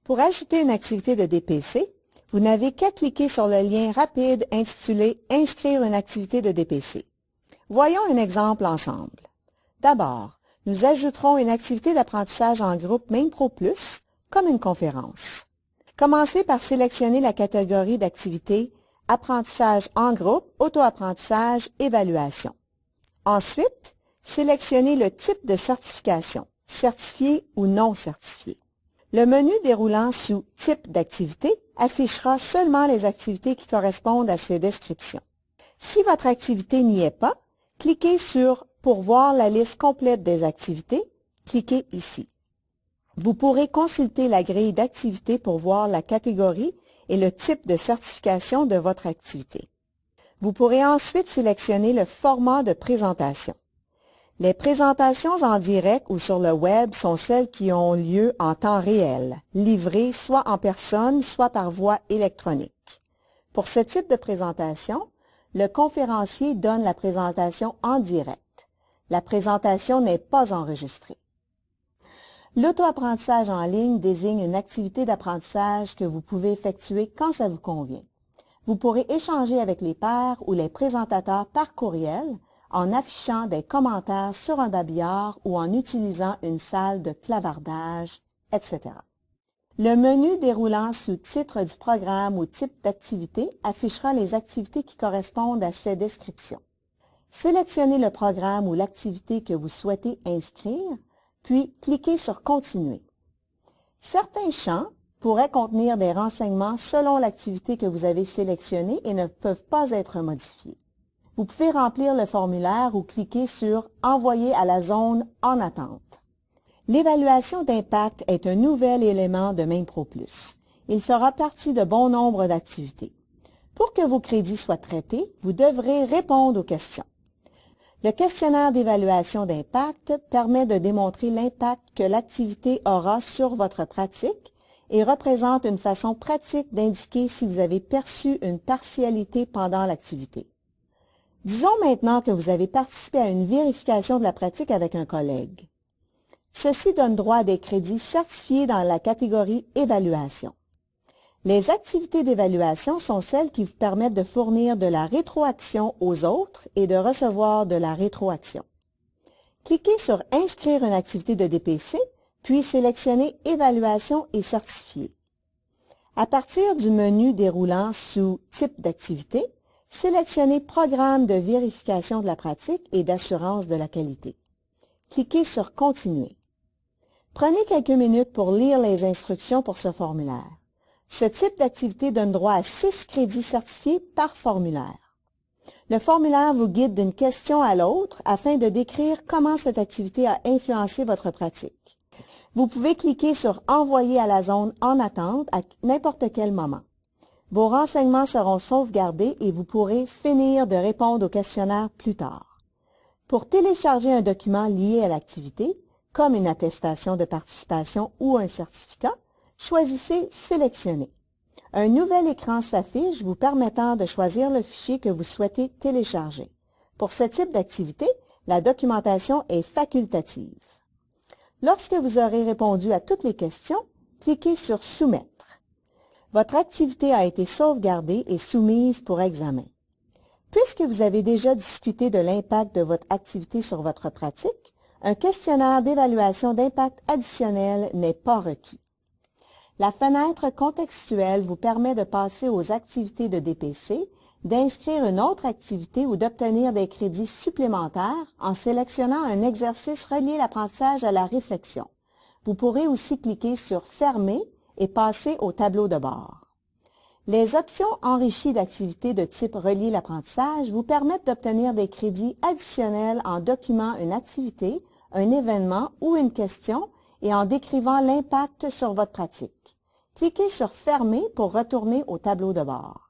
Pour ajouter une activité de DPC, vous n'avez qu'à cliquer sur le lien rapide intitulé « Inscrire une activité de DPC ». Voyons un exemple ensemble. D'abord, nous ajouterons une activité d'apprentissage en groupe MainPro+, comme une conférence. Commencez par sélectionner la catégorie d'activité « Apprentissage en groupe, auto-apprentissage, évaluation ». Ensuite, sélectionnez le type de certification, certifié ou non certifié. Le menu déroulant sous « Type d'activité » affichera seulement les activités qui correspondent à ces descriptions. Si votre activité n'y est pas, cliquez sur « Pour voir la liste complète des activités », cliquez ici. Vous pourrez consulter la grille d'activités pour voir la catégorie et le type de certification de votre activité. Vous pourrez ensuite sélectionner le format de présentation. Les présentations en direct ou sur le web sont celles qui ont lieu en temps réel, livrées soit en personne, soit par voie électronique. Pour ce type de présentation, le conférencier donne la présentation en direct. La présentation n'est pas enregistrée. L'auto-apprentissage en ligne désigne une activité d'apprentissage que vous pouvez effectuer quand ça vous convient. Vous pourrez échanger avec les pairs ou les présentateurs par courriel, en affichant des commentaires sur un babillard ou en utilisant une salle de clavardage, etc. Le menu déroulant sous titre du programme ou type d'activité affichera les activités qui correspondent à ces descriptions. Sélectionnez le programme ou l'activité que vous souhaitez inscrire, puis cliquez sur « Continuer ». Certains champs pourraient contenir des renseignements selon l'activité que vous avez sélectionnée et ne peuvent pas être modifiés. Vous pouvez remplir le formulaire ou cliquer sur « Envoyer à la zone en attente ». L'évaluation d'impact est un nouvel élément de MainPro+. Il fera partie de bon nombre d'activités. Pour que vos crédits soient traités, vous devrez répondre aux questions. Le questionnaire d'évaluation d'impact permet de démontrer l'impact que l'activité aura sur votre pratique et représente une façon pratique d'indiquer si vous avez perçu une partialité pendant l'activité. Disons maintenant que vous avez participé à une vérification de la pratique avec un collègue. Ceci donne droit à des crédits certifiés dans la catégorie « Évaluation ». Les activités d'évaluation sont celles qui vous permettent de fournir de la rétroaction aux autres et de recevoir de la rétroaction. Cliquez sur « Inscrire une activité de DPC », puis sélectionnez « Évaluation et certifié ». À partir du menu déroulant sous « Type d'activité », sélectionnez « Programme de vérification de la pratique et d'assurance de la qualité ». Cliquez sur « Continuer ». Prenez quelques minutes pour lire les instructions pour ce formulaire. Ce type d'activité donne droit à 6 crédits certifiés par formulaire. Le formulaire vous guide d'une question à l'autre afin de décrire comment cette activité a influencé votre pratique. Vous pouvez cliquer sur « Envoyer à la zone en attente » à n'importe quel moment. Vos renseignements seront sauvegardés et vous pourrez finir de répondre au questionnaire plus tard. Pour télécharger un document lié à l'activité, comme une attestation de participation ou un certificat, choisissez « Sélectionner ». Un nouvel écran s'affiche vous permettant de choisir le fichier que vous souhaitez télécharger. Pour ce type d'activité, la documentation est facultative. Lorsque vous aurez répondu à toutes les questions, cliquez sur « Soumettre ». Votre activité a été sauvegardée et soumise pour examen. Puisque vous avez déjà discuté de l'impact de votre activité sur votre pratique, un questionnaire d'évaluation d'impact additionnel n'est pas requis. La fenêtre contextuelle vous permet de passer aux activités de DPC, d'inscrire une autre activité ou d'obtenir des crédits supplémentaires en sélectionnant un exercice relié l'apprentissage à la réflexion. Vous pourrez aussi cliquer sur « Fermer » et passer au tableau de bord. Les options enrichies d'activités de type relié l'apprentissage vous permettent d'obtenir des crédits additionnels en document une activité, un événement ou une question et en décrivant l'impact sur votre pratique. Cliquez sur « Fermer » pour retourner au tableau de bord.